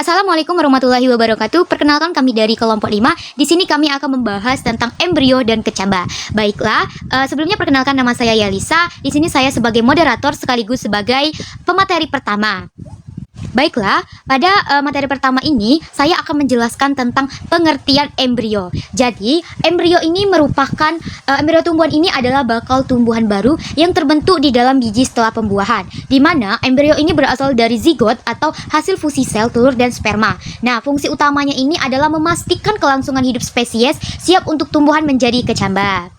Assalamualaikum warahmatullahi wabarakatuh. Perkenalkan kami dari kelompok 5. Di sini kami akan membahas tentang embrio dan kecamba. Baiklah, sebelumnya perkenalkan nama saya Yalisa. Di sini saya sebagai moderator sekaligus sebagai pemateri pertama. Baiklah, pada materi pertama ini saya akan menjelaskan tentang pengertian embrio. Jadi, embrio ini merupakan embrio tumbuhan ini adalah bakal tumbuhan baru yang terbentuk di dalam biji setelah pembuahan. Di mana embrio ini berasal dari zigot atau hasil fusi sel telur dan sperma. Nah, fungsi utamanya ini adalah memastikan kelangsungan hidup spesies siap untuk tumbuhan menjadi kecamba.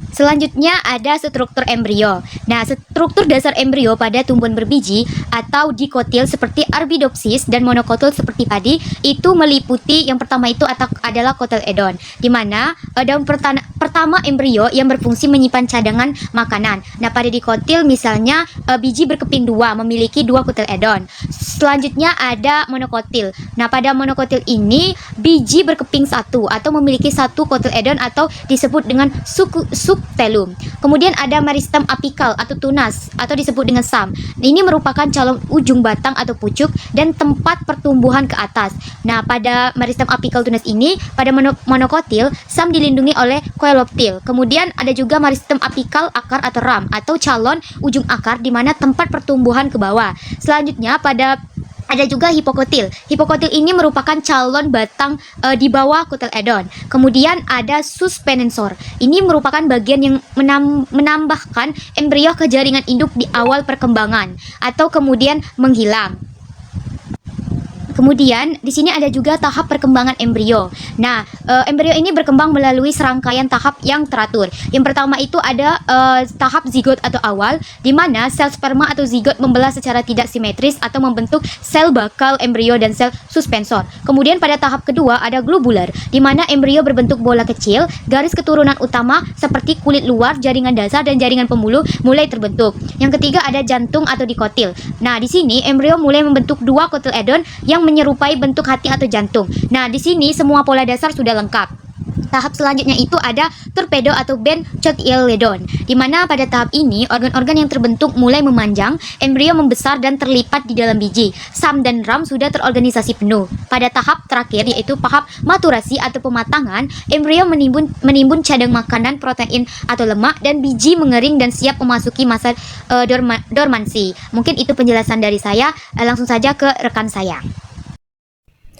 Selanjutnya ada struktur embrio. Nah, struktur dasar embrio pada tumbuhan berbiji atau dikotil seperti Arabidopsis dan monokotil seperti padi itu meliputi yang pertama itu adalah kotyledon, di mana daun pertama embrio yang berfungsi menyimpan cadangan makanan. Nah, pada dikotil misalnya biji berkeping dua memiliki dua kotyledon. Selanjutnya ada monokotil. Nah, pada monokotil ini biji berkeping satu atau memiliki satu kotyledon atau disebut dengan subtelum. Kemudian ada meristem apikal atau tunas atau disebut dengan sam. Ini merupakan calon ujung batang atau pucuk dan tempat pertumbuhan ke atas. Nah, pada meristem apikal tunas ini pada monokotil sam dilindungi oleh koeloptil. Kemudian ada juga meristem apikal akar atau ram atau calon ujung akar di mana tempat pertumbuhan ke bawah. Selanjutnya ada juga hipokotil. Hipokotil ini merupakan calon batang di bawah kotyledon. Kemudian ada suspensor. Ini merupakan bagian yang menambahkan embrio ke jaringan induk di awal perkembangan atau kemudian menghilang. Kemudian di sini ada juga tahap perkembangan embrio. Nah, embrio ini berkembang melalui serangkaian tahap yang teratur. Yang pertama itu ada tahap zigot atau awal, di mana sel sperma atau zigot membelah secara tidak simetris atau membentuk sel bakal embrio dan sel suspensor. Kemudian pada tahap kedua ada globular, di mana embrio berbentuk bola kecil, garis keturunan utama seperti kulit luar, jaringan dasar dan jaringan pembuluh mulai terbentuk. Yang ketiga ada jantung atau dikotil. Nah, di sini embrio mulai membentuk dua kotyledon yang menyerupai bentuk hati atau jantung. Nah, di sini semua pola dasar sudah lengkap. Tahap selanjutnya itu ada torpedo atau bencotyledon, di mana pada tahap ini organ-organ yang terbentuk mulai memanjang, embrio membesar dan terlipat di dalam biji. Sam dan ram sudah terorganisasi penuh. Pada tahap terakhir yaitu tahap maturasi atau pematangan, embrio menimbun cadang makanan, protein atau lemak dan biji mengering dan siap memasuki masa dormansi. Mungkin itu penjelasan dari saya. Langsung saja ke rekan saya.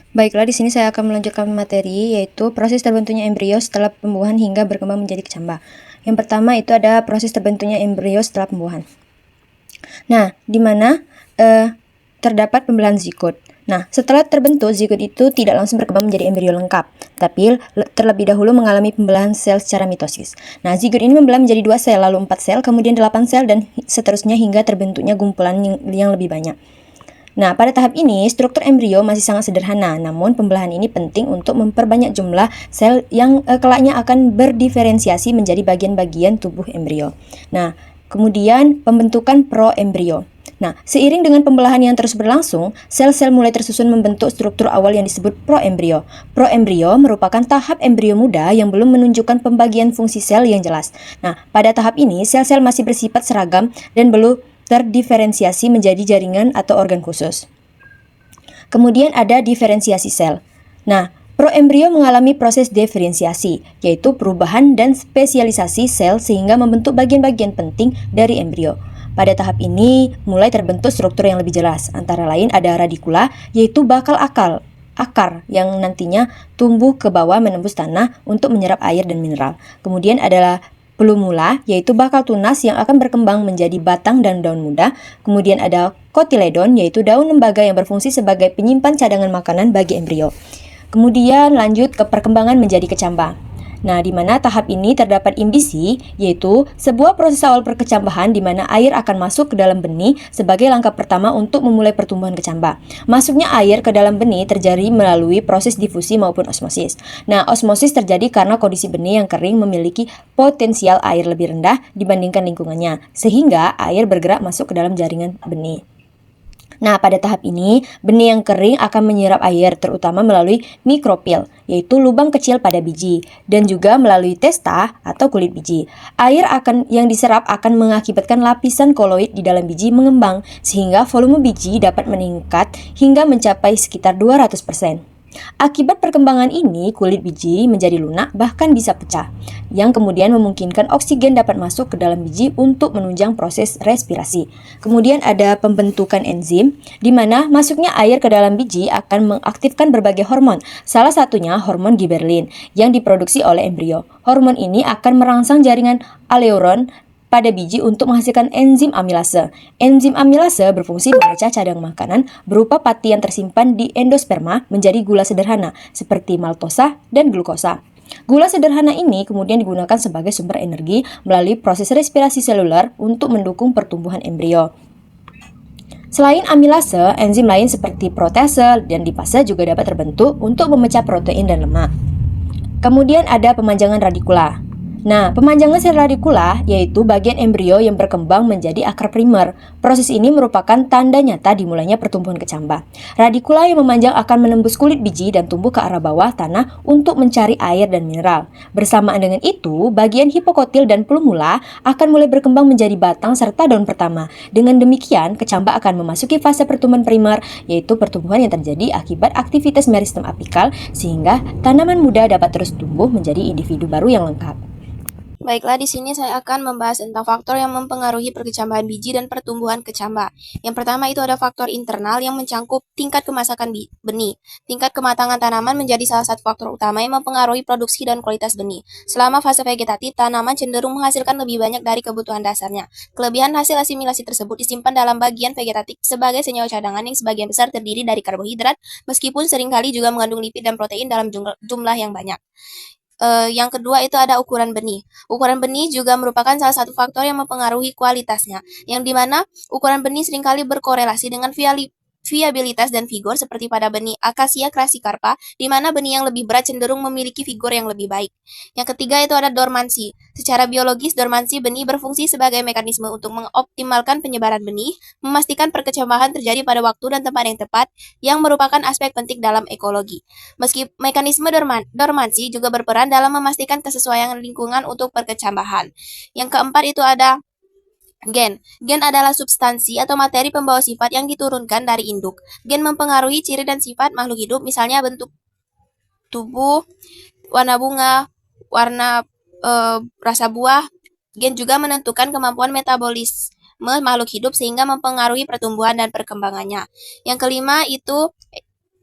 Baiklah, di sini saya akan melanjutkan materi yaitu proses terbentuknya embrio setelah pembuahan hingga berkembang menjadi kecamba. Yang pertama itu ada proses terbentuknya embrio setelah pembuahan. Nah, di mana terdapat pembelahan zigot. Nah, setelah terbentuk, zigot itu tidak langsung berkembang menjadi embrio lengkap, tapi terlebih dahulu mengalami pembelahan sel secara mitosis. Nah, zigot ini membelah menjadi 2 sel, lalu 4 sel, kemudian 8 sel, dan seterusnya hingga terbentuknya gumpulan yang lebih banyak. Nah, pada tahap ini, struktur embrio masih sangat sederhana, namun pembelahan ini penting untuk memperbanyak jumlah sel yang kelaknya akan berdiferensiasi menjadi bagian-bagian tubuh embrio. Nah, kemudian pembentukan proembrio. Nah, seiring dengan pembelahan yang terus berlangsung, sel-sel mulai tersusun membentuk struktur awal yang disebut proembrio. Proembrio merupakan tahap embrio muda yang belum menunjukkan pembagian fungsi sel yang jelas. Nah, pada tahap ini, sel-sel masih bersifat seragam dan belum terdiferensiasi menjadi jaringan atau organ khusus. Kemudian ada diferensiasi sel. Nah, proembrio mengalami proses diferensiasi, yaitu perubahan dan spesialisasi sel sehingga membentuk bagian-bagian penting dari embrio. Pada tahap ini, mulai terbentuk struktur yang lebih jelas. Antara lain ada radikula, yaitu bakal akar yang nantinya tumbuh ke bawah menembus tanah untuk menyerap air dan mineral. Kemudian adalah plumula, yaitu bakal tunas yang akan berkembang menjadi batang dan daun muda. Kemudian ada kotyledon, yaitu daun lembaga yang berfungsi sebagai penyimpan cadangan makanan bagi embrio. Kemudian lanjut ke perkembangan menjadi kecamba. Nah, di mana tahap ini terdapat imbisi, yaitu sebuah proses awal perkecambahan di mana air akan masuk ke dalam benih sebagai langkah pertama untuk memulai pertumbuhan kecamba. Masuknya air ke dalam benih terjadi melalui proses difusi maupun osmosis. Nah, osmosis terjadi karena kondisi benih yang kering memiliki potensial air lebih rendah dibandingkan lingkungannya, sehingga air bergerak masuk ke dalam jaringan benih. Nah, pada tahap ini, benih yang kering akan menyerap air, terutama melalui mikropil, yaitu lubang kecil pada biji, dan juga melalui testa atau kulit biji. Air yang diserap akan mengakibatkan lapisan koloid di dalam biji mengembang, sehingga volume biji dapat meningkat hingga mencapai sekitar 200%. Akibat perkembangan ini, kulit biji menjadi lunak bahkan bisa pecah, yang kemudian memungkinkan oksigen dapat masuk ke dalam biji untuk menunjang proses respirasi. Kemudian ada pembentukan enzim, di mana masuknya air ke dalam biji akan mengaktifkan berbagai hormon, salah satunya hormon giberlin yang diproduksi oleh embrio. Hormon ini akan merangsang jaringan aleuron pada biji untuk menghasilkan enzim amilase. Enzim amilase berfungsi memecah cadang makanan berupa pati yang tersimpan di endosperma menjadi gula sederhana seperti maltosa dan glukosa. Gula sederhana ini kemudian digunakan sebagai sumber energi melalui proses respirasi seluler untuk mendukung pertumbuhan embrio. Selain amilase, enzim lain seperti protase dan lipase juga dapat terbentuk untuk memecah protein dan lemak. Kemudian ada pemanjangan radikula. Nah, pemanjangan sel radikula yaitu bagian embrio yang berkembang menjadi akar primer. Proses ini merupakan tanda nyata dimulainya pertumbuhan kecambah. Radikula yang memanjang akan menembus kulit biji dan tumbuh ke arah bawah tanah untuk mencari air dan mineral. Bersamaan dengan itu, bagian hipokotil dan plumula akan mulai berkembang menjadi batang serta daun pertama. Dengan demikian, kecambah akan memasuki fase pertumbuhan primer, yaitu pertumbuhan yang terjadi akibat aktivitas meristem apikal, sehingga tanaman muda dapat terus tumbuh menjadi individu baru yang lengkap. Baiklah, di sini saya akan membahas tentang faktor yang mempengaruhi perkecambahan biji dan pertumbuhan kecambah. Yang pertama itu ada faktor internal yang mencangkup tingkat kemasakan benih. Tingkat kematangan tanaman menjadi salah satu faktor utama yang mempengaruhi produksi dan kualitas benih. Selama fase vegetatif, tanaman cenderung menghasilkan lebih banyak dari kebutuhan dasarnya. Kelebihan hasil asimilasi tersebut disimpan dalam bagian vegetatif sebagai senyawa cadangan yang sebagian besar terdiri dari karbohidrat, meskipun seringkali juga mengandung lipid dan protein dalam jumlah yang banyak. Yang kedua itu ada ukuran benih. Ukuran benih juga merupakan salah satu faktor yang mempengaruhi kualitasnya, yang dimana ukuran benih seringkali berkorelasi dengan viabilitas dan vigor seperti pada benih Acacia crassicarpa, di mana benih yang lebih berat cenderung memiliki vigor yang lebih baik. Yang ketiga itu ada dormansi. Secara biologis, dormansi benih berfungsi sebagai mekanisme untuk mengoptimalkan penyebaran benih, memastikan perkecambahan terjadi pada waktu dan tempat yang tepat, yang merupakan aspek penting dalam ekologi. Meski mekanisme dormansi juga berperan dalam memastikan kesesuaian lingkungan untuk perkecambahan. Yang keempat itu ada gen. Gen adalah substansi atau materi pembawa sifat yang diturunkan dari induk. Gen mempengaruhi ciri dan sifat makhluk hidup, misalnya bentuk tubuh, warna bunga, warna rasa buah. Gen juga menentukan kemampuan metabolisme makhluk hidup sehingga mempengaruhi pertumbuhan dan perkembangannya. Yang kelima itu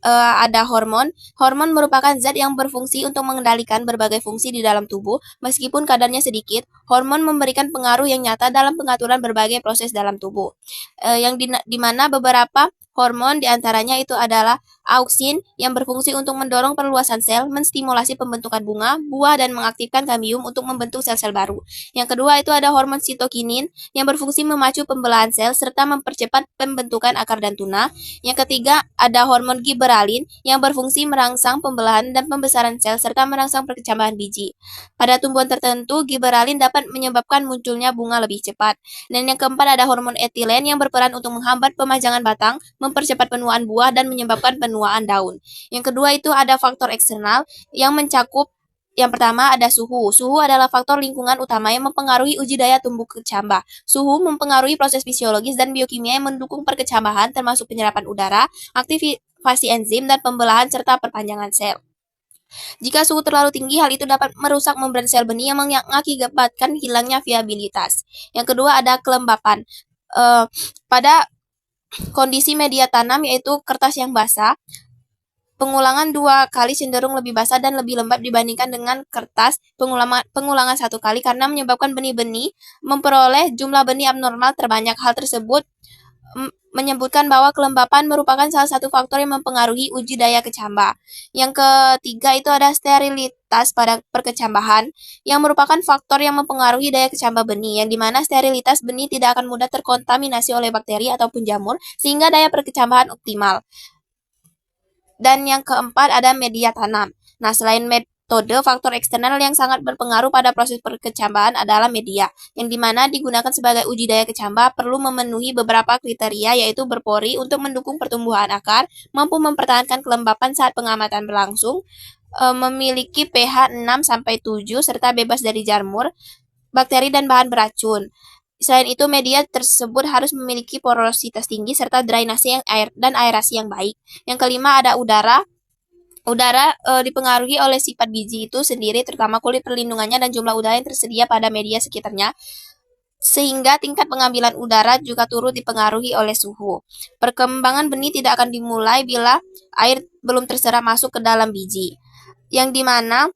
ada hormon. Hormon merupakan zat yang berfungsi untuk mengendalikan berbagai fungsi di dalam tubuh. Meskipun kadarnya sedikit, hormon memberikan pengaruh yang nyata dalam pengaturan berbagai proses dalam tubuh. Yang dimana beberapa hormon diantaranya itu adalah auksin yang berfungsi untuk mendorong perluasan sel, menstimulasi pembentukan bunga, buah, dan mengaktifkan kambium untuk membentuk sel-sel baru. Yang kedua itu ada hormon sitokinin yang berfungsi memacu pembelahan sel serta mempercepat pembentukan akar dan tuna. Yang ketiga ada hormon giberalin yang berfungsi merangsang pembelahan dan pembesaran sel serta merangsang perkecambahan biji. Pada tumbuhan tertentu, giberalin dapat menyebabkan munculnya bunga lebih cepat. Dan yang keempat ada hormon etilen yang berperan untuk menghambat pemajangan batang, mempercepat penuaan buah, dan menyebabkan penuaan daun. Yang kedua itu ada faktor eksternal yang mencakup yang pertama ada suhu. Suhu adalah faktor lingkungan utama yang mempengaruhi uji daya tumbuh kecambah. Suhu mempengaruhi proses fisiologis dan biokimia yang mendukung perkecambahan termasuk penyerapan udara, aktivasi enzim, dan pembelahan serta perpanjangan sel. Jika suhu terlalu tinggi, hal itu dapat merusak membran sel benih yang mengakibatkan hilangnya viabilitas. Yang kedua ada kelembapan. Pada kondisi media tanam yaitu kertas yang basah, pengulangan 2 kali cenderung lebih basah dan lebih lembab dibandingkan dengan kertas pengulangan 1 kali karena menyebabkan benih-benih memperoleh jumlah benih abnormal terbanyak. Hal tersebut menyebutkan bahwa kelembapan merupakan salah satu faktor yang mempengaruhi uji daya kecambah. Yang ketiga itu ada sterilitas pada perkecambahan, yang merupakan faktor yang mempengaruhi daya kecambah benih, yang dimana sterilitas benih tidak akan mudah terkontaminasi oleh bakteri ataupun jamur, sehingga daya perkecambahan optimal. Dan yang keempat ada media tanam. Nah, selain faktor eksternal yang sangat berpengaruh pada proses perkecambahan adalah media, yang dimana digunakan sebagai uji daya kecambah perlu memenuhi beberapa kriteria, yaitu berpori untuk mendukung pertumbuhan akar, mampu mempertahankan kelembapan saat pengamatan berlangsung, memiliki pH 6-7, serta bebas dari jamur, bakteri, dan bahan beracun. Selain itu, media tersebut harus memiliki porositas tinggi serta drainase dan aerasi yang baik. Yang kelima ada udara. Udara dipengaruhi oleh sifat biji itu sendiri, terutama kulit perlindungannya dan jumlah udara yang tersedia pada media sekitarnya, sehingga tingkat pengambilan udara juga turut dipengaruhi oleh suhu. Perkembangan benih tidak akan dimulai bila air belum terserap masuk ke dalam biji, yang dimana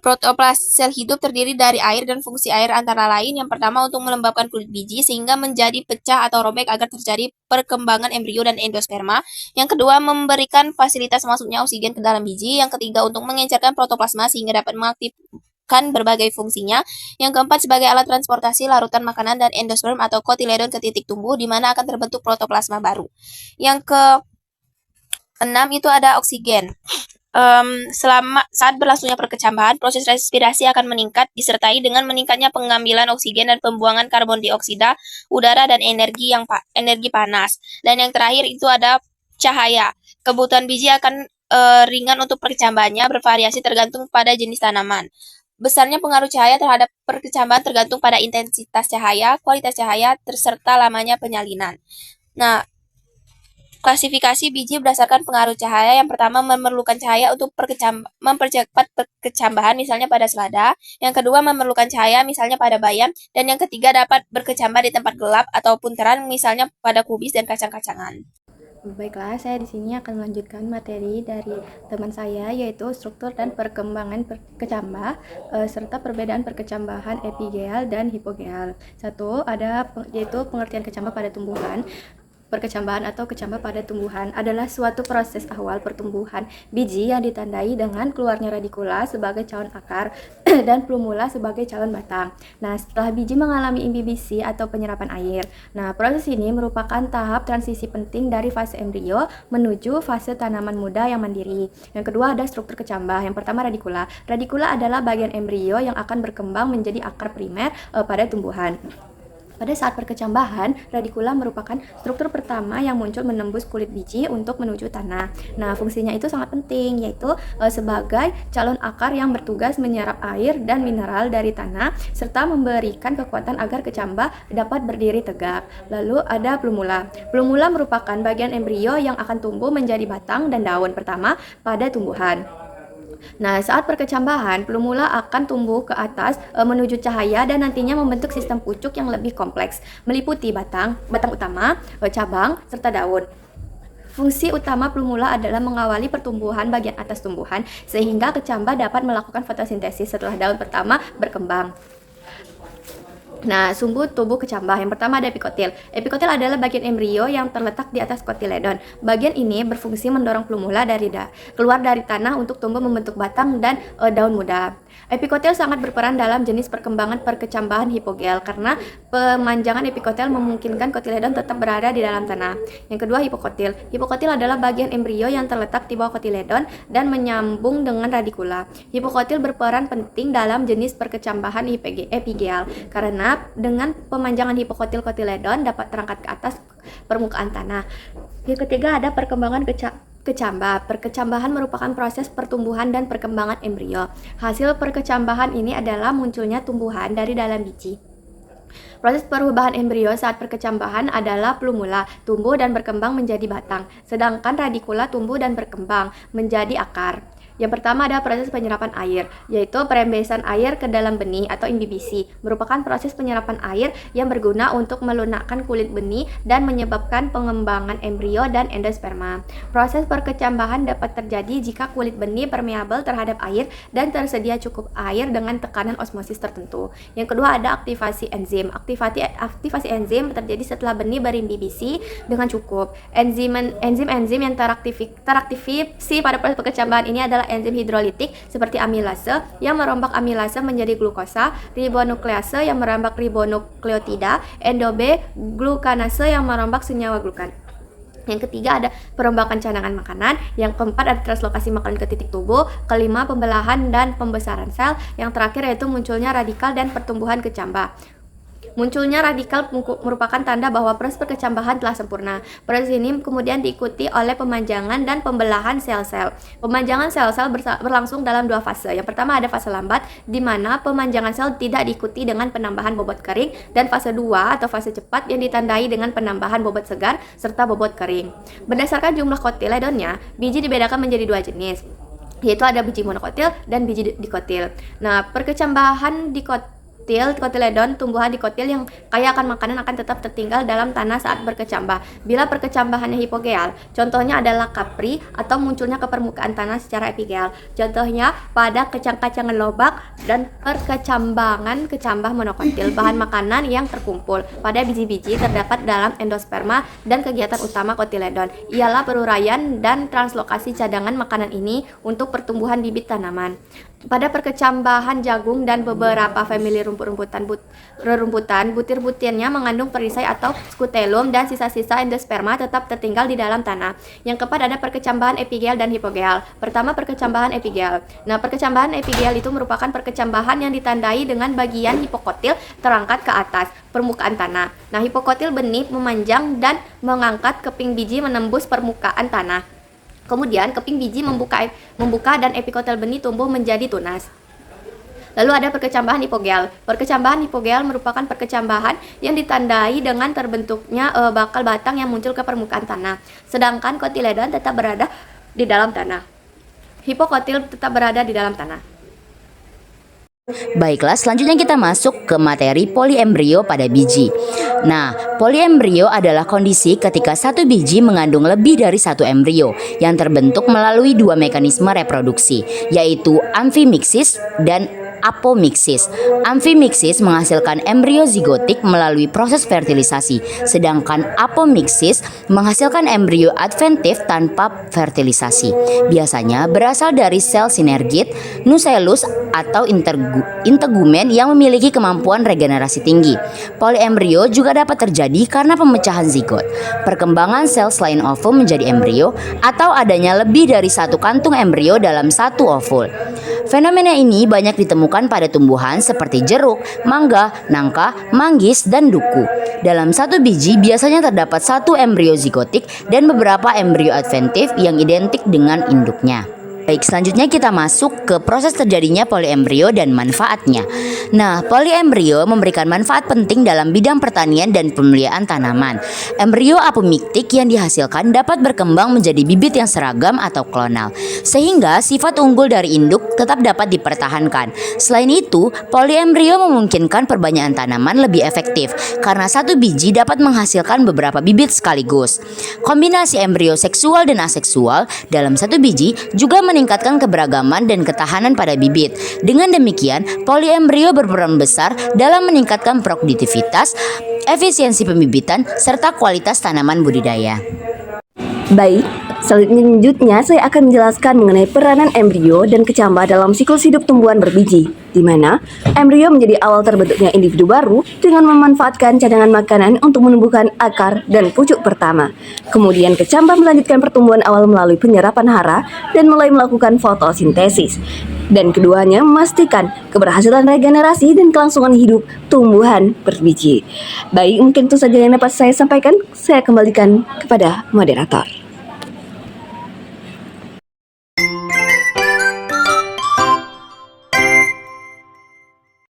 protoplas sel hidup terdiri dari air, dan fungsi air antara lain yang pertama untuk melembabkan kulit biji sehingga menjadi pecah atau robek agar terjadi perkembangan embrio dan endosperma. Yang kedua, memberikan fasilitas masuknya oksigen ke dalam biji. Yang ketiga, untuk mengencerkan protoplasma sehingga dapat mengaktifkan berbagai fungsinya. Yang keempat, sebagai alat transportasi larutan makanan dan endosperm atau kotiledon ke titik tumbuh di mana akan terbentuk protoplasma baru. Yang keenam itu ada oksigen. Saat berlangsungnya perkecambahan, proses respirasi akan meningkat disertai dengan meningkatnya pengambilan oksigen dan pembuangan karbon dioksida, udara, dan energi panas. Dan yang terakhir itu ada cahaya. Kebutuhan biji akan ringan untuk perkecambahannya bervariasi tergantung pada jenis tanaman. Besarnya pengaruh cahaya terhadap perkecambahan tergantung pada intensitas cahaya, kualitas cahaya, serta lamanya penyalinan. Nah, klasifikasi biji berdasarkan pengaruh cahaya. Yang pertama, memerlukan cahaya untuk mempercepat perkecambahan, misalnya pada selada. Yang kedua, memerlukan cahaya, misalnya pada bayam. Dan yang ketiga, dapat berkecambah di tempat gelap ataupun terang, misalnya pada kubis dan kacang-kacangan. Baiklah, saya di sini akan melanjutkan materi dari teman saya, yaitu struktur dan perkembangan kecambah serta perbedaan perkecambahan epigeal dan hipogeal. Satu, yaitu pengertian kecambah pada tumbuhan. Perkecambahan atau kecambah pada tumbuhan adalah suatu proses awal pertumbuhan biji yang ditandai dengan keluarnya radikula sebagai calon akar dan plumula sebagai calon batang. Nah, setelah biji mengalami imbibisi atau penyerapan air. Nah, proses ini merupakan tahap transisi penting dari fase embrio menuju fase tanaman muda yang mandiri. Yang kedua ada struktur kecambah. Yang pertama radikula. Radikula adalah bagian embrio yang akan berkembang menjadi akar primer pada tumbuhan. Pada saat perkecambahan, radikula merupakan struktur pertama yang muncul menembus kulit biji untuk menuju tanah. Nah, fungsinya itu sangat penting, yaitu sebagai calon akar yang bertugas menyerap air dan mineral dari tanah, serta memberikan kekuatan agar kecambah dapat berdiri tegak. Lalu ada plumula. Plumula merupakan bagian embrio yang akan tumbuh menjadi batang dan daun pertama pada tumbuhan. Nah, saat perkecambahan, plumula akan tumbuh ke atas menuju cahaya dan nantinya membentuk sistem pucuk yang lebih kompleks, meliputi batang utama, cabang, serta daun. Fungsi utama plumula adalah mengawali pertumbuhan bagian atas tumbuhan sehingga kecambah dapat melakukan fotosintesis setelah daun pertama berkembang. Nah, sumbu tubuh kecambah. Yang pertama ada epikotil. Epikotil adalah bagian embrio yang terletak di atas kotiledon. Bagian ini berfungsi mendorong plumula keluar dari tanah untuk tumbuh membentuk batang dan daun muda. Epikotil sangat berperan dalam jenis perkembangan perkecambahan hipogeal karena pemanjangan epikotil memungkinkan kotiledon tetap berada di dalam tanah. Yang kedua, hipokotil. Hipokotil adalah bagian embrio yang terletak di bawah kotiledon dan menyambung dengan radikula. Hipokotil berperan penting dalam jenis perkecambahan epigeal karena dengan pemanjangan hipokotil kotiledon dapat terangkat ke atas permukaan tanah. Yang ketiga ada perkembangan kecambah. Perkecambahan merupakan proses pertumbuhan dan perkembangan embrio. Hasil perkecambahan ini adalah munculnya tumbuhan dari dalam biji. Proses perubahan embrio saat perkecambahan adalah plumula, tumbuh dan berkembang menjadi batang, sedangkan radikula tumbuh dan berkembang menjadi akar. Yang pertama ada proses penyerapan air, yaitu perembesan air ke dalam benih atau imbibisi, merupakan proses penyerapan air yang berguna untuk melunakkan kulit benih dan menyebabkan pengembangan embrio dan endosperma. Proses perkecambahan dapat terjadi jika kulit benih permeabel terhadap air dan tersedia cukup air dengan tekanan osmosis tertentu. Yang kedua ada aktivasi enzim. Aktivasi enzim terjadi setelah benih berimbibisi dengan cukup. Enzim yang teraktivasi pada proses perkecambahan ini adalah enzim hidrolitik seperti amilase yang merombak amilase menjadi glukosa, ribonuklease yang merombak ribonukleotida, endobe glukanase yang merombak senyawa glukan. Yang ketiga ada perombakan cadangan makanan. Yang keempat ada translokasi makanan ke titik tubuh. Kelima pembelahan dan pembesaran sel. Yang terakhir yaitu munculnya radikal dan pertumbuhan kecambah. Munculnya radikal merupakan tanda bahwa proses perkecambahan telah sempurna. Proses ini kemudian diikuti oleh pemanjangan dan pembelahan sel-sel. Pemanjangan sel-sel berlangsung dalam 2 fase. Yang pertama ada fase lambat, di mana pemanjangan sel tidak diikuti dengan penambahan bobot kering, dan fase 2 atau fase cepat yang ditandai dengan penambahan bobot segar serta bobot kering. Berdasarkan jumlah kotiledonnya, biji dibedakan menjadi 2 jenis, yaitu ada biji monokotil dan biji dikotil. Nah, perkecambahan kotiledon, tumbuhan dikotil yang kaya akan makanan akan tetap tertinggal dalam tanah saat berkecambah. Bila perkecambahannya hipogeal, contohnya adalah kapri atau munculnya ke permukaan tanah secara epigeal. Contohnya pada kacang-kacangan lobak dan perkecambangan kecambah monokotil. Bahan makanan yang terkumpul pada biji-biji terdapat dalam endosperma, dan kegiatan utama kotiledon ialah peruraian dan translokasi cadangan makanan ini untuk pertumbuhan bibit tanaman. Pada perkecambahan jagung dan beberapa famili rerumputan, butir-butirnya mengandung perisai atau skutelum, dan sisa-sisa endosperma tetap tertinggal di dalam tanah. Yang keempat ada perkecambahan epigeal dan hipogeal. Pertama, perkecambahan epigeal. Nah, perkecambahan epigeal itu merupakan perkecambahan yang ditandai dengan bagian hipokotil terangkat ke atas permukaan tanah. Nah, hipokotil benih memanjang dan mengangkat keping biji menembus permukaan tanah. Kemudian keping biji membuka dan epikotel benih tumbuh menjadi tunas. Lalu ada perkecambahan hipogeal. Perkecambahan hipogeal merupakan perkecambahan yang ditandai dengan terbentuknya bakal batang yang muncul ke permukaan tanah. Sedangkan kotiledon tetap berada di dalam tanah. Hipokotil tetap berada di dalam tanah. Baiklah, selanjutnya kita masuk ke materi poliembrio pada biji. Nah, poliembrio adalah kondisi ketika satu biji mengandung lebih dari satu embrio yang terbentuk melalui 2 mekanisme reproduksi, yaitu amfimiksis dan apomiksis. Amfimiksis menghasilkan embrio zigotik melalui proses fertilisasi, sedangkan apomiksis menghasilkan embrio adventif tanpa fertilisasi. Biasanya berasal dari sel sinergit, nucellus atau integumen yang memiliki kemampuan regenerasi tinggi. Poliembrio juga dapat terjadi karena pemecahan zigot, perkembangan sel selain ovum menjadi embrio, atau adanya lebih dari satu kantung embrio dalam satu ovul. Fenomena ini banyak ditemukan pada tumbuhan seperti jeruk, mangga, nangka, manggis, dan duku. Dalam satu biji biasanya terdapat satu embrio zigotik dan beberapa embrio adventif yang identik dengan induknya. Baik, selanjutnya kita masuk ke proses terjadinya poliembrio dan manfaatnya. Nah, poliembrio memberikan manfaat penting dalam bidang pertanian dan pemeliharaan tanaman. Embrio apomiktik yang dihasilkan dapat berkembang menjadi bibit yang seragam atau klonal, sehingga sifat unggul dari induk tetap dapat dipertahankan. Selain itu, poliembrio memungkinkan perbanyakkan tanaman lebih efektif karena satu biji dapat menghasilkan beberapa bibit sekaligus. Kombinasi embrio seksual dan aseksual dalam satu biji juga meningkatkan keberagaman dan ketahanan pada bibit. Dengan demikian, poliembrio berperan besar dalam meningkatkan produktivitas, efisiensi pembibitan, serta kualitas tanaman budidaya. Baik, selanjutnya saya akan menjelaskan mengenai peranan embrio dan kecambah dalam siklus hidup tumbuhan berbiji, di mana embrio menjadi awal terbentuknya individu baru dengan memanfaatkan cadangan makanan untuk menumbuhkan akar dan pucuk pertama. Kemudian kecambah melanjutkan pertumbuhan awal melalui penyerapan hara dan mulai melakukan fotosintesis. Dan keduanya memastikan keberhasilan regenerasi dan kelangsungan hidup tumbuhan berbiji. Baik, mungkin itu saja yang dapat saya sampaikan. Saya kembalikan kepada moderator.